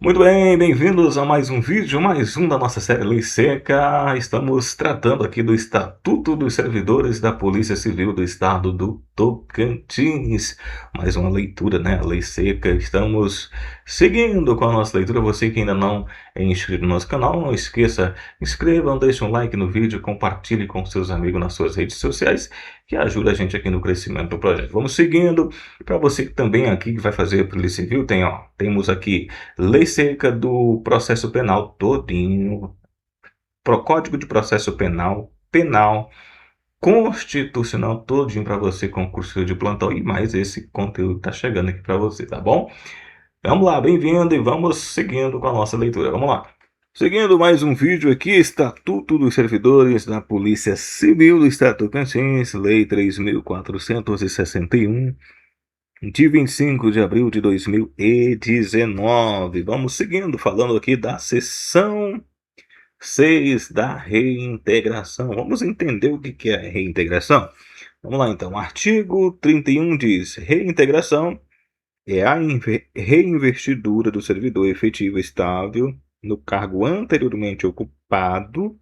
Muito bem, bem-vindos a mais um vídeo, mais um da nossa série Lei Seca. Estamos tratando aqui do Estatuto dos Servidores da Polícia Civil do Estado do Tocantins. Mais uma leitura, né? A Lei Seca. Estamos seguindo com a nossa leitura. Você que ainda não é inscrito no nosso canal, não esqueça, inscrevam, deixe um like no vídeo, compartilhe com seus amigos nas suas redes sociais, que ajuda a gente aqui no crescimento do projeto. Vamos seguindo. Para você que também aqui que vai fazer Polícia Civil, temos aqui Lei Seca do processo penal todinho, pro Código de Processo Penal, constitucional todinho para você, concurso de plantão, e mais esse conteúdo tá chegando aqui para você, tá bom? Vamos lá, bem-vindo e vamos seguindo com a nossa leitura, vamos lá. Seguindo mais um vídeo aqui, Estatuto dos Servidores da Polícia Civil do Estado do Tocantins, Lei 3.461, de 25 de abril de 2019. Vamos seguindo, falando aqui da seção 6 da reintegração. Vamos entender o que é reintegração? Vamos lá então. Artigo 31 diz: reintegração é a reinvestidura do servidor efetivo estável no cargo anteriormente ocupado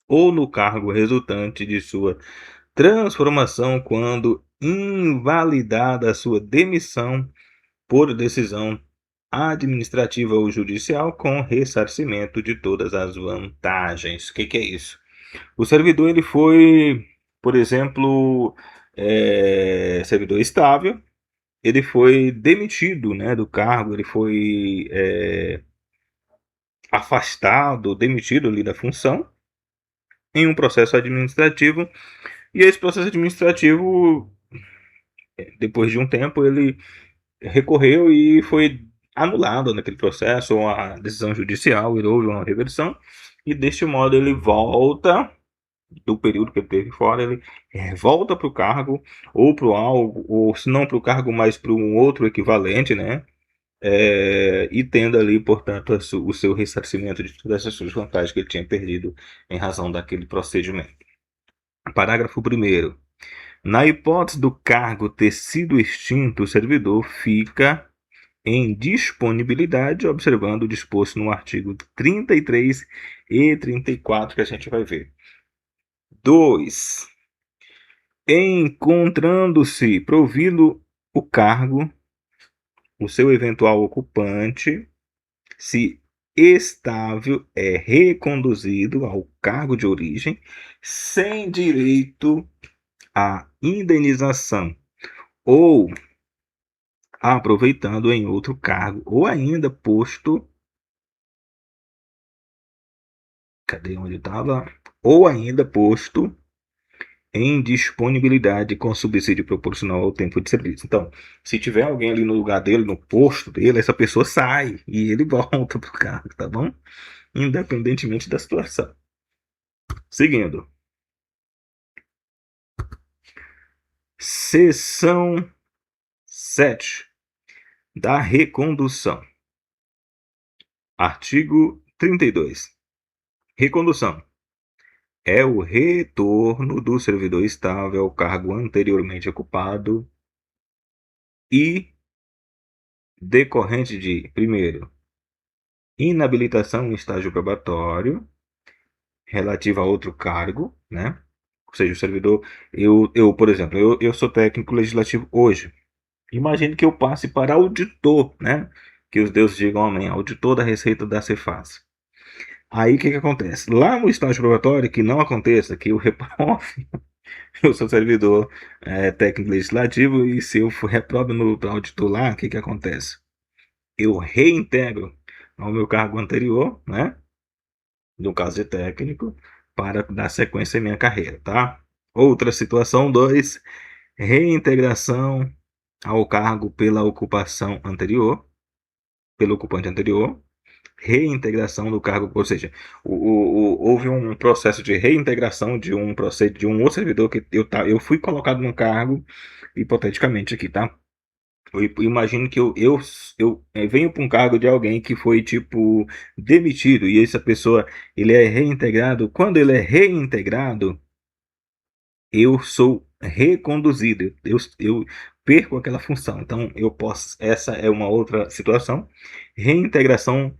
ou no cargo resultante de sua transformação quando invalidada a sua demissão por decisão administrativa ou judicial com ressarcimento de todas as vantagens. O que é isso? O servidor ele foi, por exemplo, servidor estável, ele foi demitido, né, do cargo, ele foi afastado, demitido ali da função em um processo administrativo, e esse processo administrativo, depois de um tempo, ele recorreu e foi anulado naquele processo, ou a decisão judicial, e houve uma reversão, e deste modo ele volta do período que ele teve fora, ele volta para o cargo, ou para algo, ou se não para o cargo, mas para um outro equivalente, né? E tendo ali, portanto, o seu ressarcimento de todas essas suas vantagens que ele tinha perdido em razão daquele procedimento. Parágrafo 1º. Na hipótese do cargo ter sido extinto, o servidor fica em disponibilidade, observando o disposto no artigo 33 e 34, que a gente vai ver. 2. Encontrando-se provido o cargo, o seu eventual ocupante, se estável, é reconduzido ao cargo de origem, sem direito à indenização, ou aproveitando em outro cargo, ou ainda posto, cadê onde estava? Ou ainda posto em disponibilidade com subsídio proporcional ao tempo de serviço. Então, se tiver alguém ali no lugar dele, no posto dele, essa pessoa sai e ele volta para o cargo, tá bom? Independentemente da situação. Seguindo. Seção 7 da recondução. Artigo 32. Recondução é o retorno do servidor estável ao cargo anteriormente ocupado e decorrente de, primeiro, inabilitação em estágio probatório relativa a outro cargo, né? Ou seja, o servidor, por exemplo, eu sou técnico legislativo hoje. Imagine que eu passe para auditor, né? Que os deuses digam amém, auditor da Receita da Cefaz. Aí o que acontece? Lá no estágio probatório, que não aconteça, que eu reprove, eu sou servidor técnico legislativo, e se eu for reprovo no auditor lá, o que acontece? Eu reintegro ao meu cargo anterior, né? No caso de técnico, para dar sequência à minha carreira, tá? Outra situação 2, reintegração ao cargo pela ocupação anterior, pelo ocupante anterior, reintegração do cargo, ou seja, houve um processo de reintegração de um outro servidor que eu fui colocado no cargo, hipoteticamente aqui, tá? Eu imagino que eu venho para um cargo de alguém que foi, tipo, demitido, e essa pessoa, ele é reintegrado. Quando ele é reintegrado, eu sou reconduzido. perco aquela função. Então, essa é uma outra situação. Reintegração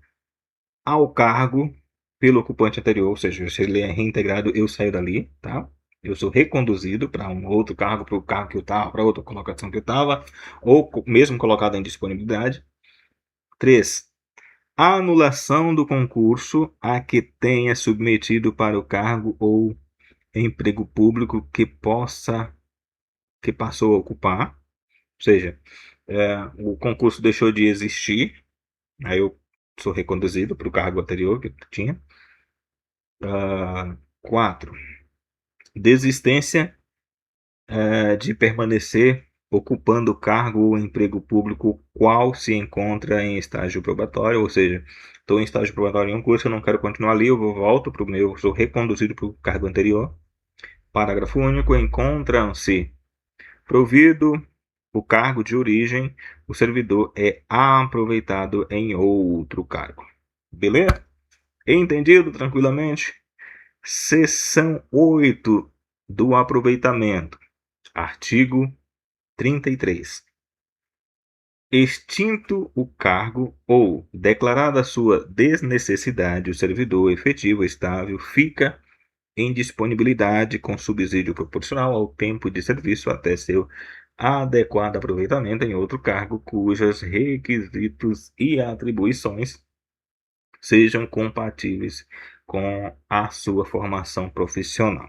ao cargo pelo ocupante anterior, ou seja, se ele é reintegrado, eu saio dali, tá? Eu sou reconduzido para um outro cargo, para o cargo que eu estava, para outra colocação que eu estava, ou mesmo colocado em disponibilidade. 3. Anulação do concurso a que tenha submetido para o cargo ou emprego público que passou a ocupar, ou seja, o concurso deixou de existir, aí eu sou reconduzido para o cargo anterior que eu tinha. 4. Desistência de permanecer ocupando o cargo ou emprego público qual se encontra em estágio probatório, ou seja, estou em estágio probatório em um curso, eu não quero continuar ali, eu volto para o meu, sou reconduzido para o cargo anterior. Parágrafo único. Encontram-se provido o cargo de origem, o servidor é aproveitado em outro cargo. Beleza? Entendido tranquilamente? Seção 8 do aproveitamento. Artigo 33. Extinto o cargo ou declarada sua desnecessidade, o servidor efetivo estável fica em disponibilidade com subsídio proporcional ao tempo de serviço até seu adequado aproveitamento em outro cargo cujos requisitos e atribuições sejam compatíveis com a sua formação profissional.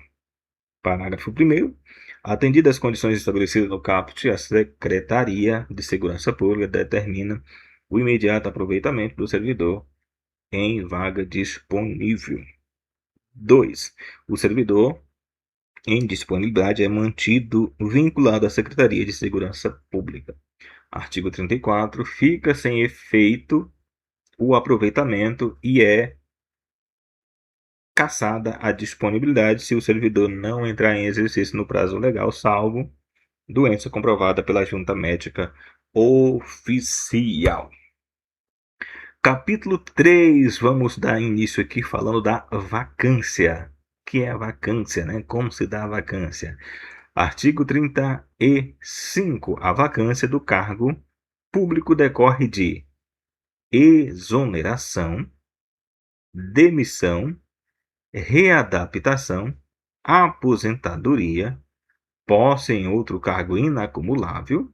Parágrafo 1º. Atendidas as condições estabelecidas no caput, a Secretaria de Segurança Pública determina o imediato aproveitamento do servidor em vaga disponível. 2. O servidor em disponibilidade é mantido vinculado à Secretaria de Segurança Pública. Artigo 34. Fica sem efeito o aproveitamento e é cassada a disponibilidade se o servidor não entrar em exercício no prazo legal, salvo doença comprovada pela junta médica oficial. Capítulo 3, vamos dar início aqui falando da vacância. O que é a vacância, né? Como se dá a vacância? Artigo 35. A vacância do cargo público decorre de exoneração, demissão, readaptação, aposentadoria, posse em outro cargo inacumulável,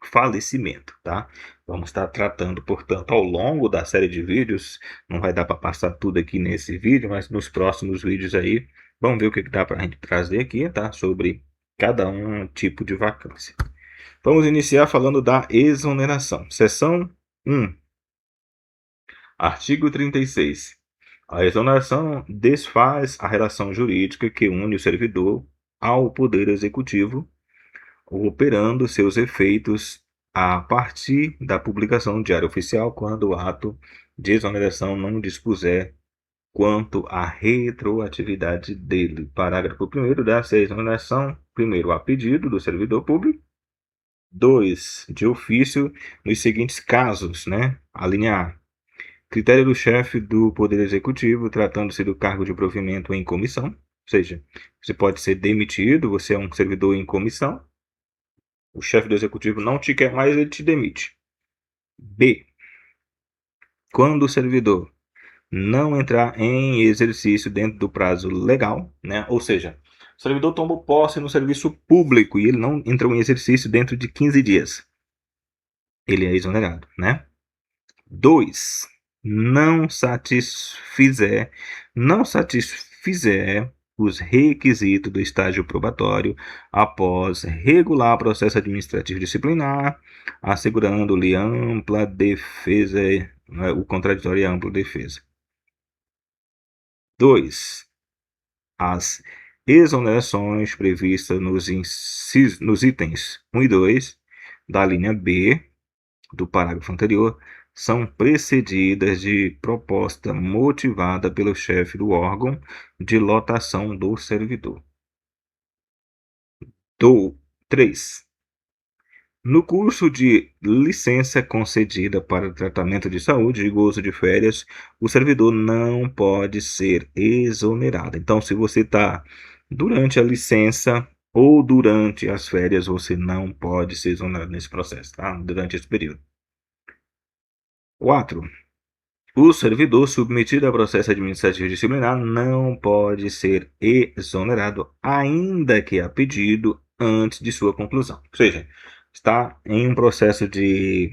falecimento, tá? Vamos estar tratando, portanto, ao longo da série de vídeos, não vai dar para passar tudo aqui nesse vídeo, mas nos próximos vídeos aí, vamos ver o que dá para a gente trazer aqui, tá? Sobre cada tipo de vacância. Vamos iniciar falando da exoneração. Seção 1. Artigo 36. A exoneração desfaz a relação jurídica que une o servidor ao Poder Executivo, operando seus efeitos a partir da publicação no Diário Oficial, quando o ato de exoneração não dispuser quanto à retroatividade dele. Parágrafo 1º. Dá-se a exoneração, primeiro, a pedido do servidor público. 2. De ofício, nos seguintes casos, né? A linha A. Critério do chefe do Poder Executivo, tratando-se do cargo de provimento em comissão, ou seja, você pode ser demitido, você é um servidor em comissão, o chefe do Executivo não te quer mais, ele te demite. B. Quando o servidor não entrar em exercício dentro do prazo legal, né? Ou seja, o servidor tomou posse no serviço público e ele não entrou em exercício dentro de 15 dias. Ele é exonerado, né? 2. Não satisfizer os requisitos do estágio probatório após regular processo administrativo disciplinar, assegurando-lhe ampla defesa, o contraditório e ampla defesa. 2. As exonerações previstas nos itens 1 e 2 da linha B do parágrafo anterior são precedidas de proposta motivada pelo chefe do órgão de lotação do servidor. 3. No curso de licença concedida para tratamento de saúde e gozo de férias, o servidor não pode ser exonerado. Então, se você está durante a licença ou durante as férias, você não pode ser exonerado nesse processo, tá? Durante esse período. 4. O servidor submetido a processo administrativo disciplinar não pode ser exonerado, ainda que a pedido, antes de sua conclusão. Ou seja, está em um processo de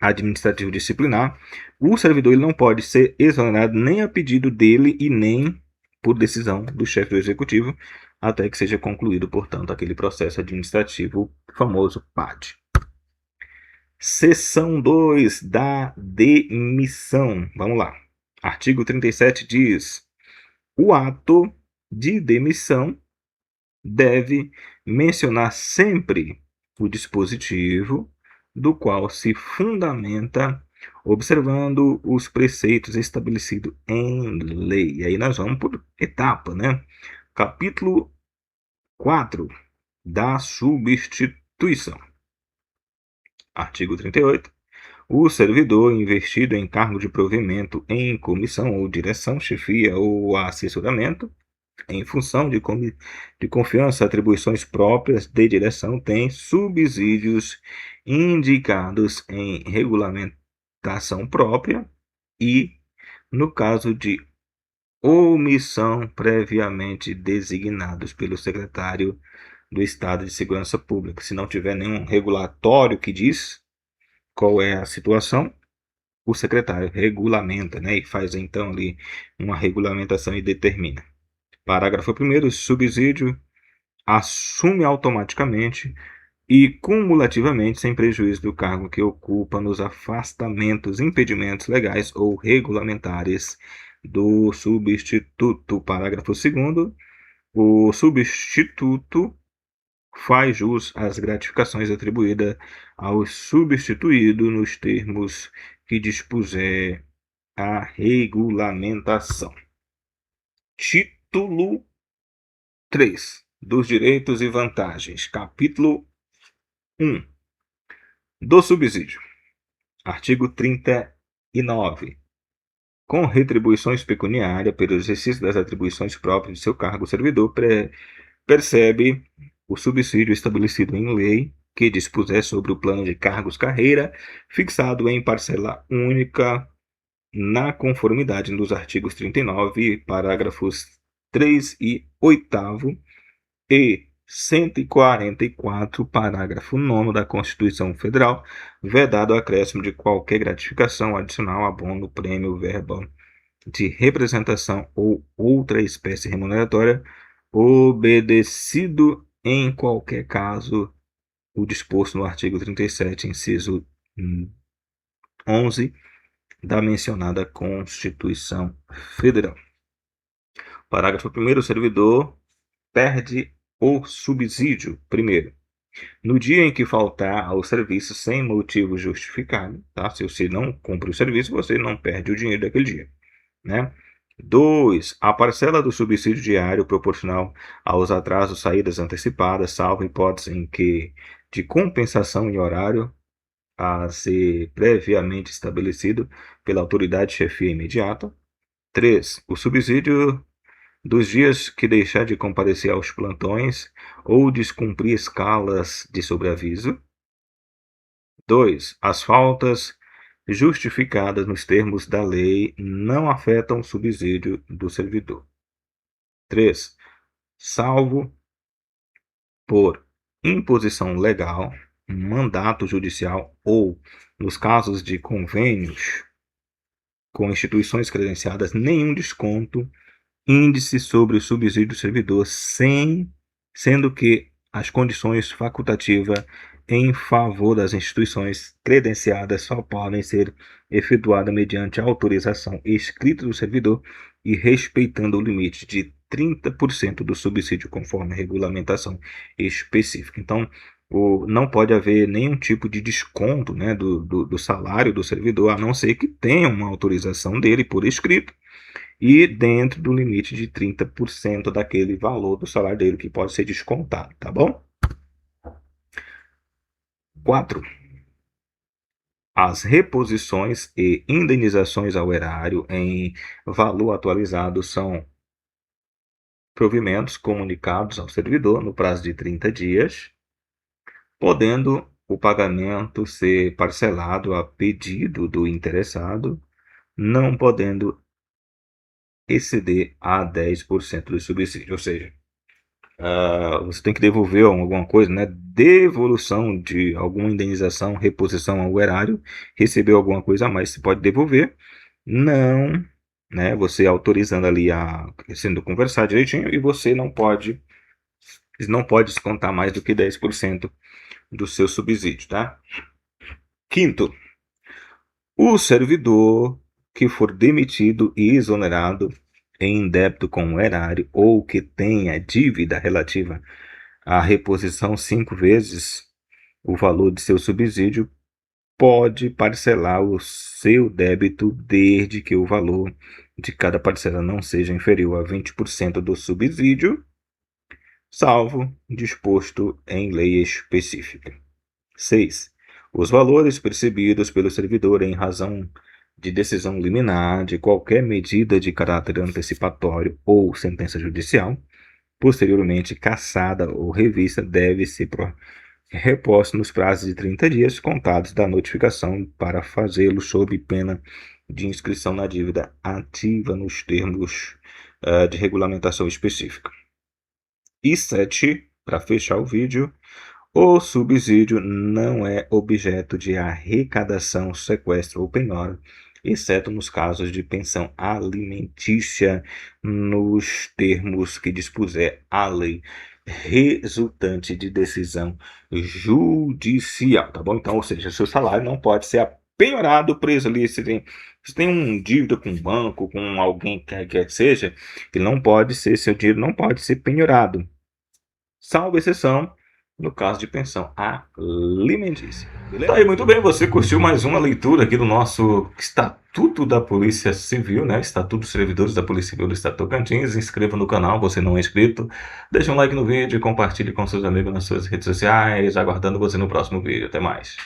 administrativo disciplinar, o servidor ele não pode ser exonerado nem a pedido dele e nem por decisão do chefe do executivo, até que seja concluído, portanto, aquele processo administrativo famoso PAD. Seção 2 da demissão. Vamos lá. Artigo 37 diz: o ato de demissão deve mencionar sempre o dispositivo do qual se fundamenta, observando os preceitos estabelecidos em lei. E aí nós vamos por etapa, né? Capítulo 4 da substituição. Artigo 38. O servidor investido em cargo de provimento em comissão ou direção, chefia ou assessoramento, em função de confiança, atribuições próprias de direção, tem subsídios indicados em regulamentação própria e, no caso de omissão, previamente designados pelo secretário do Estado de Segurança Pública. Se não tiver nenhum regulatório que diz qual é a situação, o secretário regulamenta, né, e faz então ali uma regulamentação e determina. Parágrafo 1º, o subsídio assume automaticamente e cumulativamente, sem prejuízo do cargo que ocupa, nos afastamentos, impedimentos legais ou regulamentares do substituto. Parágrafo 2º, o substituto faz jus às gratificações atribuídas ao substituído nos termos que dispuser a regulamentação. Título 3 dos direitos e vantagens. Capítulo 1 do subsídio. Artigo 39. Com retribuições pecuniárias pelo exercício das atribuições próprias de seu cargo, o servidor percebe o subsídio estabelecido em lei que dispuser sobre o plano de cargos-carreira, fixado em parcela única, na conformidade dos artigos 39, parágrafos 3 e 8º e 144, parágrafo 9º da Constituição Federal, vedado o acréscimo de qualquer gratificação adicional, abono, prêmio, verba de representação ou outra espécie remuneratória, obedecido em qualquer caso o disposto no artigo 37, inciso 11 da mencionada Constituição Federal. Parágrafo 1º, o servidor perde o subsídio, primeiro, no dia em que faltar ao serviço sem motivo justificado, tá? Se você não cumpre o serviço, você não perde o dinheiro daquele dia, né? 2. A parcela do subsídio diário proporcional aos atrasos, saídas antecipadas, salvo hipótese em que de compensação em horário a ser previamente estabelecido pela autoridade chefia imediata. 3. O subsídio dos dias que deixar de comparecer aos plantões ou descumprir escalas de sobreaviso. 2. As faltas justificadas nos termos da lei não afetam o subsídio do servidor. 3. Salvo por imposição legal, mandato judicial ou, nos casos de convênios com instituições credenciadas, nenhum desconto, índice sobre o subsídio do servidor, sendo que as condições facultativas em favor das instituições credenciadas só podem ser efetuadas mediante autorização escrita do servidor e respeitando o limite de 30% do subsídio conforme a regulamentação específica. Então, não pode haver nenhum tipo de desconto, né, do salário do servidor, a não ser que tenha uma autorização dele por escrito e dentro do limite de 30% daquele valor do salário dele que pode ser descontado, tá bom? 4. As reposições e indenizações ao erário em valor atualizado são provimentos comunicados ao servidor no prazo de 30 dias, podendo o pagamento ser parcelado a pedido do interessado, não podendo exceder a 10% do subsídio. Ou seja, você tem que devolver alguma coisa, né? Devolução de alguma indenização, reposição ao erário, recebeu alguma coisa a mais, você pode devolver. Não, né? Você autorizando ali sendo conversado direitinho, e você não pode descontar mais do que 10% do seu subsídio, tá? Quinto, o servidor que for demitido e exonerado em débito com o erário ou que tenha dívida relativa à reposição 5 vezes o valor de seu subsídio pode parcelar o seu débito desde que o valor de cada parcela não seja inferior a 20% do subsídio, salvo disposto em lei específica. 6. Os valores percebidos pelo servidor em razão de decisão liminar de qualquer medida de caráter antecipatório ou sentença judicial, posteriormente cassada ou revista, deve ser reposto nos prazos de 30 dias contados da notificação para fazê-lo sob pena de inscrição na dívida ativa nos termos de regulamentação específica. E 7, para fechar o vídeo, o subsídio não é objeto de arrecadação, sequestro ou penhora, exceto nos casos de pensão alimentícia, nos termos que dispuser a lei, resultante de decisão judicial, tá bom? Então, ou seja, seu salário não pode ser penhorado, preso ali. Se tem um dívida com um banco, com alguém que quer que seja, seu dinheiro não pode ser penhorado, salvo exceção no caso de pensão alimentícia. Beleza? Tá aí, muito bem, você curtiu mais uma leitura aqui do nosso Estatuto da Polícia Civil, né? Estatuto dos Servidores da Polícia Civil do Estado de Tocantins. Inscreva no canal, você não é inscrito. Deixa um like no vídeo e compartilhe com seus amigos nas suas redes sociais. Aguardando você no próximo vídeo. Até mais.